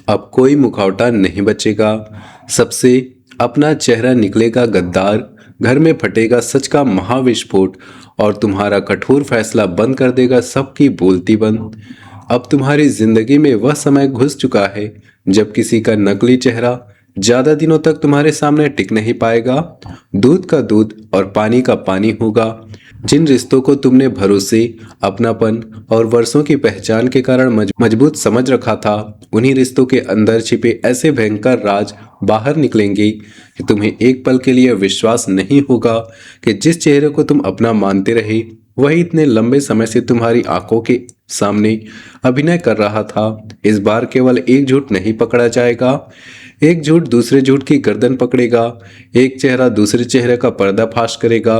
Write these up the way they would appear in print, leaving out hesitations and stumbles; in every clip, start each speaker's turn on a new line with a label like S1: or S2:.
S1: अब कोई मुखौटा नहीं बचेगा। सबसे अपना चेहरा निकलेगा गद्दार, घर में फटेगा सच का महाविस्फोट और तुम्हारा कठोर फैसला बंद कर देगा सबकी बोलती बंद। अब तुम्हारी जिंदगी में वह समय घुस चुका है जब किसी का नकली चेहरा ज्यादा दिनों तक तुम्हारे सामने टिक नहीं पाएगा। दूध का दूध और पानी का पानी होगा। जिन रिश्तों को तुमने भरोसे, अपनापन और वर्षों की पहचान के कारण मजबूत समझ रखा था, उन्हीं रिश्तों के अंदर छिपे ऐसे भयंकर राज बाहर निकलेंगे कि तुम्हें एक पल के लिए विश्वास नहीं होगा कि जिस चेहरे को तुम अपना मानते रहे वही इतने लंबे समय से तुम्हारी आंखों के सामने अभिनय कर रहा था। इस बार केवल एक झूठ नहीं पकड़ा जाएगा, एक झूठ दूसरे झूठ की गर्दन पकड़ेगा, एक चेहरा दूसरे चेहरे का पर्दाफाश करेगा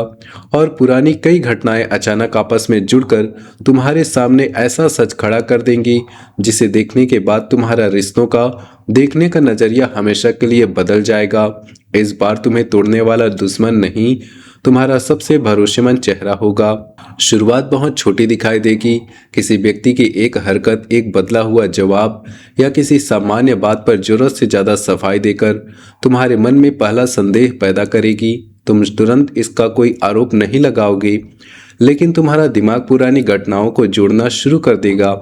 S1: और पुरानी कई घटनाएं अचानक आपस में जुड़कर तुम्हारे सामने ऐसा सच खड़ा कर देंगी जिसे देखने के बाद तुम्हारा रिश्तों का देखने का नजरिया हमेशा के लिए बदल जाएगा। इस बार तुम्हें तोड़ने वाला दुश्मन नहीं, तुम्हारा सबसे भरोसेमंद चेहरा होगा। शुरुआत बहुत छोटी दिखाई देगी, किसी व्यक्ति की एक हरकत, एक बदला हुआ जवाब या किसी सामान्य बात पर जरूरत से ज्यादा सफाई देकर तुम्हारे मन में पहला संदेह पैदा करेगी। तुम तुरंत इसका कोई आरोप नहीं लगाओगे, लेकिन तुम्हारा दिमाग पुरानी घटनाओं को जोड़ना शुरू कर देगा।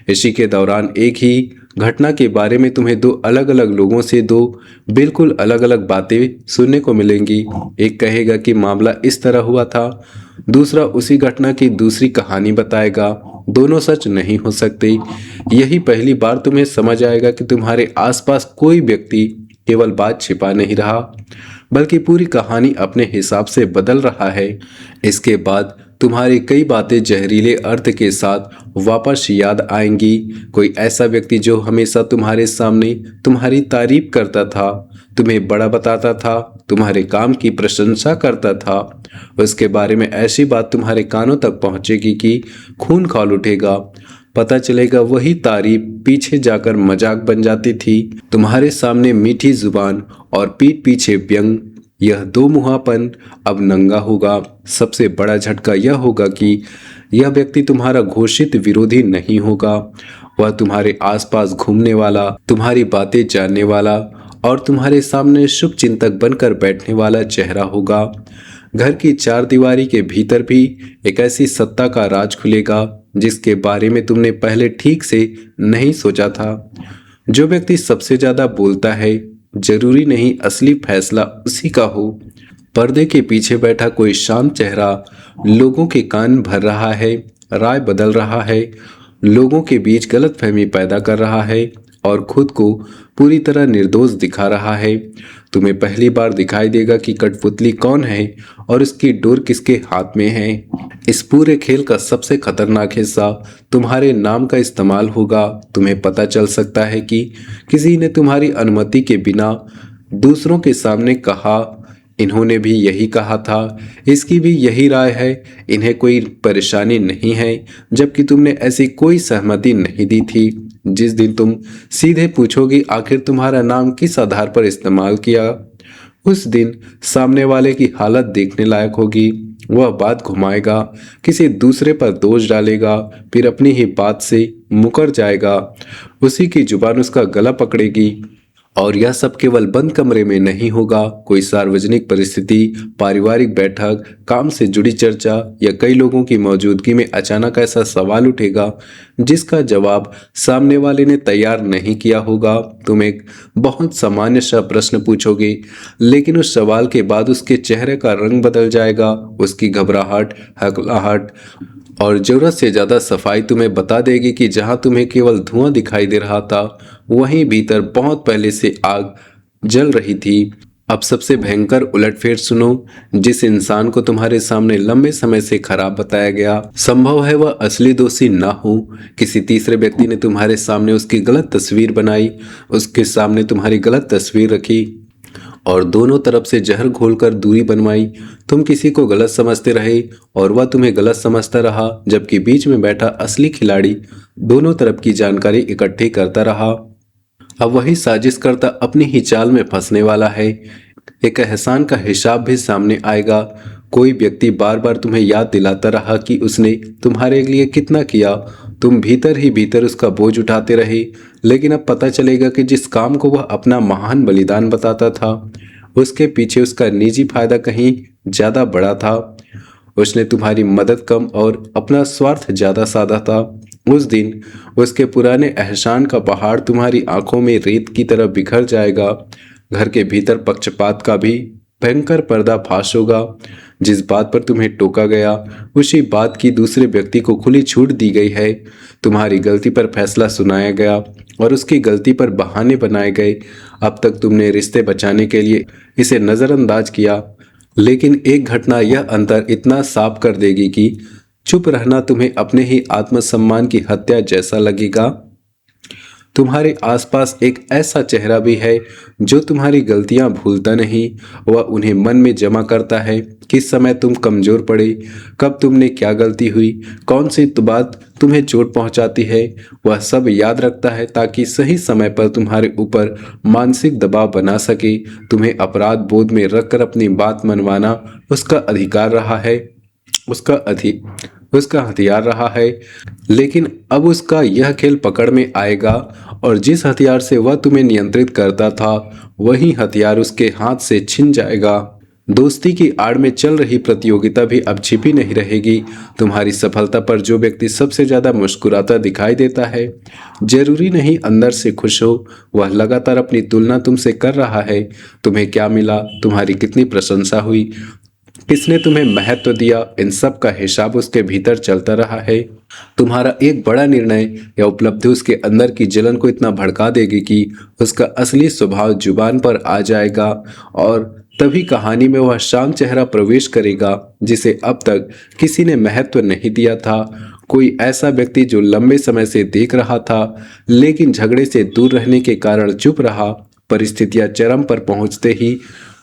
S1: इसी के दौरान एक ही घटना के बारे में तुम्हें दो अलग अलग लोगों से दो बिल्कुल अलग अलग बातें सुनने को मिलेंगी। एक कहेगा कि मामला इस तरह हुआ था, दूसरा उसी घटना की दूसरी कहानी बताएगा। दोनों सच नहीं हो सकते। यही पहली बार तुम्हें समझ आएगा कि तुम्हारे आसपास कोई व्यक्ति केवल बात छिपा नहीं रहा, बल्कि पूरी कहानी अपने हिसाब से बदल रहा है। इसके बाद तुम्हारी कई बातें जहरीले अर्थ के साथ वापस याद आएंगी। कोई ऐसा व्यक्ति जो हमेशा तुम्हारे सामने तुम्हारी तारीफ करता था, तुम्हें बड़ा बताता था, तुम्हारे काम की प्रशंसा करता था, उसके बारे में ऐसी बात तुम्हारे कानों तक पहुंचेगी कि खून खौल उठेगा। पता चलेगा वही तारीफ पीछे जाकर मजाक बन जाती थी। तुम्हारे सामने मीठी जुबान और पीठ पीछे व्यंग, यह दो मुहापन अब नंगा होगा। सबसे बड़ा झटका यह होगा कि यह व्यक्ति तुम्हारा घोषित विरोधी नहीं होगा, वह तुम्हारे आसपास घूमने वाला, तुम्हारी बातें जानने वाला और तुम्हारे सामने शुभ चिंतक बनकर बैठने वाला चेहरा होगा। घर की चार दीवारी के भीतर भी एक ऐसी सत्ता का राज खुलेगा जिसके बारे में तुमने पहले ठीक से नहीं सोचा था। जो व्यक्ति सबसे ज्यादा बोलता है, जरूरी नहीं असली फैसला उसी का हो। पर्दे के पीछे बैठा कोई शांत चेहरा लोगों के कान भर रहा है, राय बदल रहा है, लोगों के बीच गलतफहमी पैदा कर रहा है और खुद को पूरी तरह निर्दोष दिखा रहा है। तुम्हें पहली बार दिखाई देगा कि कठपुतली कौन है और उसकी डोर किसके हाथ में है। इस पूरे खेल का सबसे खतरनाक हिस्सा तुम्हारे नाम का इस्तेमाल होगा। तुम्हें पता चल सकता है कि किसी ने तुम्हारी अनुमति के बिना दूसरों के सामने कहा, इन्होंने भी यही कहा था, इसकी भी यही राय है, इन्हें कोई परेशानी नहीं है, जबकि तुमने ऐसी कोई सहमति नहीं दी थी। जिस दिन तुम सीधे पूछोगी आखिर तुम्हारा नाम किस आधार पर इस्तेमाल किया, उस दिन सामने वाले की हालत देखने लायक होगी। वह बात घुमाएगा, किसी दूसरे पर दोष डालेगा, फिर अपनी ही बात से मुकर जाएगा। उसी की जुबान उसका गला पकड़ेगी। और यह सब केवल बंद कमरे में नहीं होगा। कोई सार्वजनिक परिस्थिति, पारिवारिक बैठक, काम से जुड़ी चर्चा या कई लोगों की मौजूदगी में अचानक ऐसा सवाल उठेगा जिसका जवाब सामने वाले ने तैयार नहीं किया होगा। तुम एक बहुत सामान्य सा प्रश्न पूछोगे, लेकिन उस सवाल के बाद उसके चेहरे का रंग बदल जाएगा। उसकी घबराहट, हकलाहट और जरूरत से ज्यादा सफाई तुम्हें बता देगी कि जहां तुम्हें केवल धुआं दिखाई दे रहा था, वहीं भीतर बहुत पहले से आग जल रही थी। अब सबसे भयंकर उलटफेर सुनो। जिस इंसान को तुम्हारे सामने लंबे समय से खराब बताया गया, संभव है वह असली दोषी ना हो। किसी तीसरे व्यक्ति ने तुम्हारे सामने उसकी गलत तस्वीर बनाई, उसके सामने तुम्हारी गलत तस्वीर रखी और दोनों तरफ से जहर घोलकर दूरी बनवाई। तुम किसी को गलत समझते रहे और वह तुम्हें गलत समझता रहा, जबकि बीच में बैठा असली खिलाड़ी दोनों तरफ की जानकारी इकट्ठी करता रहा। अब वही साजिश करता अपनी ही चाल में फंसने वाला है। एक एहसान का हिसाब भी सामने आएगा। कोई व्यक्ति बार बार तुम्हें याद दिलाता रहा कि उसने तुम्हारे लिए कितना किया तुम भीतर ही भीतर उसका बोझ उठाते रहे, लेकिन अब पता चलेगा कि जिस काम को वह अपना महान बलिदान बताता था, उसके पीछे उसका निजी फायदा कहीं ज्यादा बड़ा था। उसने तुम्हारी मदद कम और अपना स्वार्थ ज्यादा साधा था। उस दिन उसके पुराने एहसान का पहाड़ तुम्हारी आंखों में रेत की तरह बिखर जाएगा। घर के भीतर पक्षपात का भी भयंकर पर्दाफाश होगा। जिस बात पर तुम्हें टोका गया, उसी बात की दूसरे व्यक्ति को खुली छूट दी गई है। तुम्हारी गलती पर फैसला सुनाया गया और उसकी गलती पर बहाने बनाए गए। अब तक तुमने रिश्ते बचाने के लिए इसे नजरअंदाज किया, लेकिन एक घटना यह अंतर इतना साफ कर देगी कि चुप रहना तुम्हें अपने ही आत्मसम्मान की हत्या जैसा लगेगा। तुम्हारे आसपास एक ऐसा चेहरा भी है जो तुम्हारी गलतियां भूलता नहीं। वह उन्हें मन में जमा करता है। किस समय तुम कमजोर पड़े, कब तुमने क्या गलती हुई, कौन सी बात तुम्हें चोट पहुंचाती है, वह सब याद रखता है ताकि सही समय पर तुम्हारे ऊपर मानसिक दबाव बना सके। तुम्हें अपराध बोध में रखकर अपनी बात मनवाना उसका अधिकार रहा है, उसका हथियार रहा है। लेकिन अब उसका यह खेल पकड़ में आएगा और जिस हथियार से वह तुम्हें नियंत्रित करता था, वही हथियार उसके हाथ से छिन जाएगा। दोस्ती की आड़ में चल रही प्रतियोगिता भी अब छिपी नहीं रहेगी। तुम्हारी सफलता पर जो व्यक्ति सबसे ज्यादा मुस्कुराता दिखाई देता है, जरूरी नहीं अंदर से खुश हो। वह लगातार अपनी तुलना तुमसे कर रहा है। तुम्हें क्या मिला, तुम्हारी कितनी प्रशंसा हुई, किसने तुम्हें महत्व दिया, इन सब का हिसाब उसके भीतर चलता रहा है। तुम्हारा एक बड़ा निर्णय या उपलब्धि उसके अंदर की जलन को इतना भड़का देगी कि उसका असली स्वभाव जुबान पर आ जाएगा और तभी कहानी में वह शांत चेहरा प्रवेश करेगा जिसे अब तक किसी ने महत्व नहीं दिया था। कोई ऐसा व्यक्ति जो लंबे समय से देख रहा था लेकिन झगड़े से दूर रहने के कारण चुप रहा। परिस्थितियां चरम पर पहुंचते ही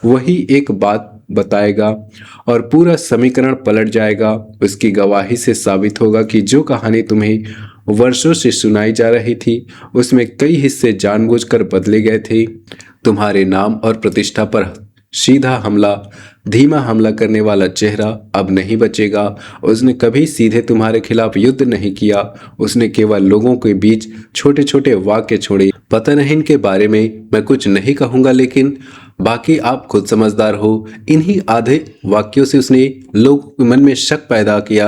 S1: वही एक बात बताएगा और पूरा समीकरण पलट जाएगा। उसकी गवाही से साबित होगा कि जो कहानी तुम्हें वर्षों से सुनाई जा रही थी, उसमें कई हिस्से जानबूझकर बदले गए थे। तुम्हारे नाम और प्रतिष्ठा पर सीधा हमला, धीमा हमला करने वाला चेहरा अब नहीं बचेगा। उसने कभी सीधे तुम्हारे खिलाफ युद्ध नहीं किया। उसने केवल लोगों के बीच छोटे छोटे वाक्य छोड़े। पता नहीं इनके बारे में मैं कुछ नहीं कहूंगा, लेकिन बाकी आप खुद समझदार हो। इन्हीं आधे वाक्यों से उसने लोगों के मन में शक पैदा किया।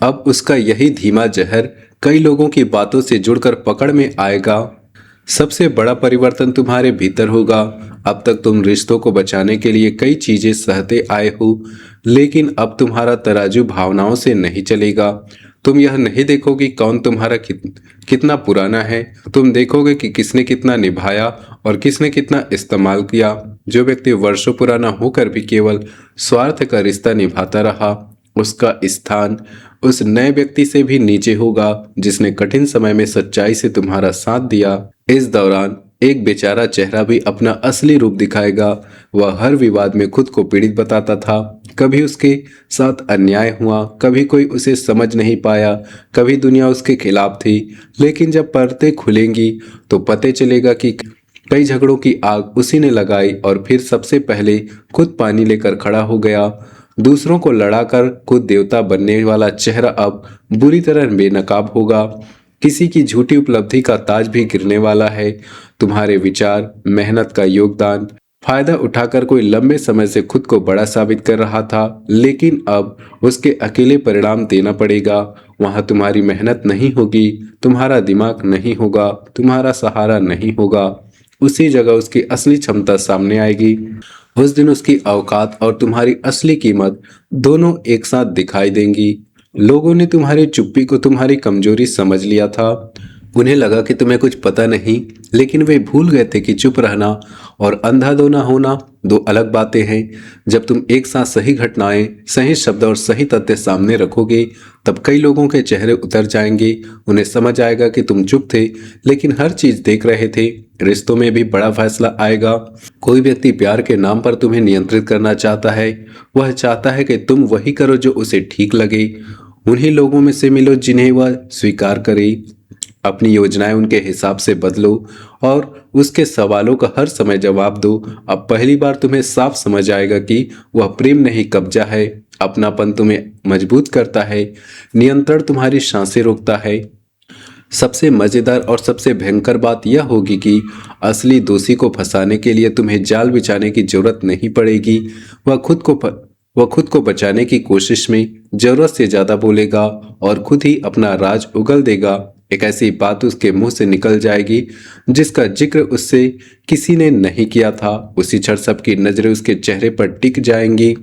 S1: अब उसका यही धीमा जहर कई लोगों की बातों से जुड़कर पकड़ में आएगा। सबसे बड़ा परिवर्तन तुम्हारे भीतर होगा। अब तक तुम रिश्तों को बचाने के लिए कई चीजें सहते आए हो, लेकिन अब तुम्हारा तराजू भावनाओं से नहीं चलेगा। तुम यह नहीं देखोगे कौन तुम्हारा कितना पुराना है, तुम देखोगे कि किसने कितना निभाया और किसने कितना इस्तेमाल किया। जो व्यक्ति वर्षों पुराना होकर भी केवल स्वार्थ का रिश्ता निभाता रहा, उसका स्थान उस नए व्यक्ति से भी नीचे होगा जिसने कठिन समय में सच्चाई से तुम्हारा साथ दिया। इस दौरान एक बेचारा चेहरा भी अपना असली रूप दिखाएगा। वह हर विवाद में खुद को पीड़ित बताता था। कभी उसके साथ अन्याय हुआ, कभी कोई उसे समझ नहीं पाया, कभी दुनिया उसके खिलाफ थी। लेकिन जब पर्दे खुलेंगी तो पता चलेगा कि कई झगड़ों की आग उसी ने लगाई और फिर सबसे पहले खुद पानी लेकर खड़ा हो गया। दूसरों को लड़ाकर खुद देवता बनने वाला चेहरा अब बुरी तरह बेनकाब होगा। किसी की झूठी उपलब्धि का ताज भी गिरने वाला है। तुम्हारे विचार, मेहनत का योगदान फायदा उठाकर कोई लंबे समय से खुद को बड़ा साबित कर रहा था, लेकिन अब उसके अकेले परिणाम देना पड़ेगा। वहां तुम्हारी मेहनत नहीं होगी, तुम्हारा दिमाग नहीं होगा, तुम्हारा सहारा नहीं होगा। उसी जगह उसकी असली क्षमता सामने आएगी। उस दिन उसकी औकात और तुम्हारी असली कीमत दोनों एक साथ दिखाई देंगी। लोगों ने तुम्हारी चुप्पी को तुम्हारी कमजोरी समझ लिया था। उन्हें लगा कि तुम्हें कुछ पता नहीं, लेकिन वे भूल गए थे कि चुप रहना और अंधाधुंध होना दो अलग बातें हैं। जब तुम एक साथ सही घटनाएं, सही शब्द और सही तथ्य सामने रखोगे, तब कई लोगों के चेहरे उतर जाएंगे। उन्हें समझ आएगा कि तुम चुप थे लेकिन हर चीज देख रहे थे। रिश्तों में भी बड़ा फैसला आएगा। कोई व्यक्ति प्यार के नाम पर तुम्हें नियंत्रित करना चाहता है। वह चाहता है कि तुम वही करो जो उसे ठीक लगे। उन्हीं लोगों में से मिलो जिन्हें वह स्वीकार करे। अपनी योजनाएं उनके हिसाब से बदलो और उसके सवालों का हर समय जवाब दो। अब पहली बार तुम्हें साफ समझ आएगा कि वह प्रेम नहीं कब्जा है। अपनापन तुम्हें मजबूत करता है, नियंत्रण तुम्हारी सांसें रोकता है। सबसे मजेदार और सबसे भयंकर बात यह होगी कि असली दोषी को फंसाने के लिए तुम्हें जाल बिछाने की जरूरत नहीं पड़ेगी। वह खुद को प... वह खुद को बचाने की कोशिश में जरूरत से ज्यादा बोलेगा और खुद ही अपना राज उगल देगा। एक ऐसी बात उसके मुंह से निकल जाएगी जिसका जिक्र उससे किसी ने नहीं किया था। उसी क्षण सबकी नजरें उसके चेहरे पर टिक जाएंगी।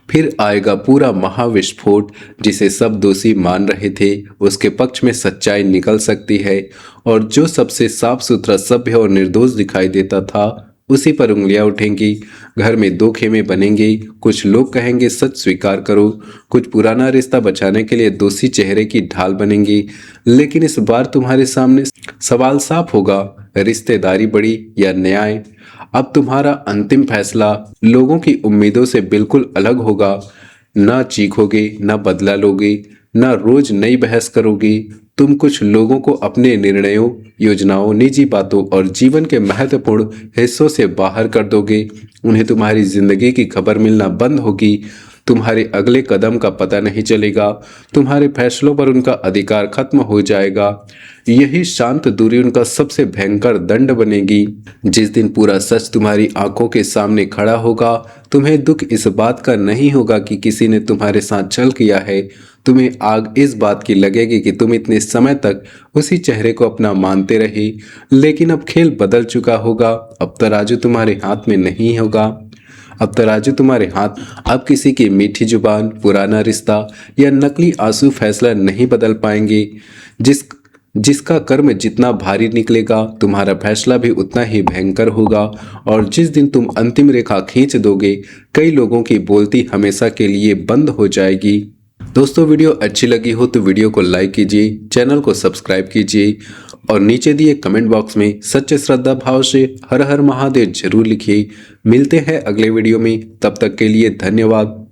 S1: फिर आएगा पूरा महाविस्फोट जिसे सब दोषी मान रहे थे उसके पक्ष में सच्चाई निकल सकती है, और जो सबसे साफ सुथरा सभ्य और निर्दोष दिखाई देता था उसी पर उंगलियां उठेंगी। घर में दो खेमे बनेंगे, कुछ लोग कहेंगे सच स्वीकार करो, कुछ पुराना रिश्ता बचाने के लिए दोषी चेहरे की ढाल बनेंगी। लेकिन इस बार तुम्हारे सामने सवाल साफ होगा, रिश्तेदारी बड़ी या न्याय। अब तुम्हारा अंतिम फैसला लोगों की उम्मीदों से बिल्कुल अलग होगा। ना चीखोगे, ना बदला लोगे, ना रोज नई बहस करोगे। तुम कुछ लोगों को अपने निर्णयों, योजनाओं, निजी बातों और जीवन के महत्वपूर्ण हिस्सों से बाहर कर दोगे। उन्हें तुम्हारी जिंदगी की खबर मिलना बंद होगी। तुम्हारे अगले कदम का पता नहीं चलेगा। तुम्हारे फैसलों पर उनका अधिकार खत्म हो जाएगा। यही शांत दूरी उनका सबसे भयंकर दंड बनेगी। जिस दिन पूरा सच तुम्हारी आंखों के सामने खड़ा होगा, तुम्हें दुख इस बात का नहीं होगा कि किसी ने तुम्हारे साथ छल किया है। तुम्हें आग इस बात की लगेगी कि तुम इतने समय तक उसी चेहरे को अपना मानते रहे। लेकिन अब खेल बदल चुका होगा। अब तराजू तुम्हारे हाथ में नहीं होगा। अब तराजू तुम्हारे हाथ। अब किसी की मीठी जुबान, पुराना रिश्ता या नकली आंसू फैसला नहीं बदल पाएंगे। जिसका कर्म जितना भारी निकलेगा, तुम्हारा फैसला भी उतना ही भयंकर होगा। और जिस दिन तुम अंतिम रेखा खींच दोगे, कई लोगों की बोलती हमेशा के लिए बंद हो जाएगी। दोस्तों, वीडियो अच्छी लगी हो तो वीडियो को लाइक कीजिए, चैनल को सब्सक्राइब कीजिए और नीचे दिए कमेंट बॉक्स में सच्चे श्रद्धा भाव से हर हर महादेव जरूर लिखिए। मिलते हैं अगले वीडियो में, तब तक के लिए धन्यवाद।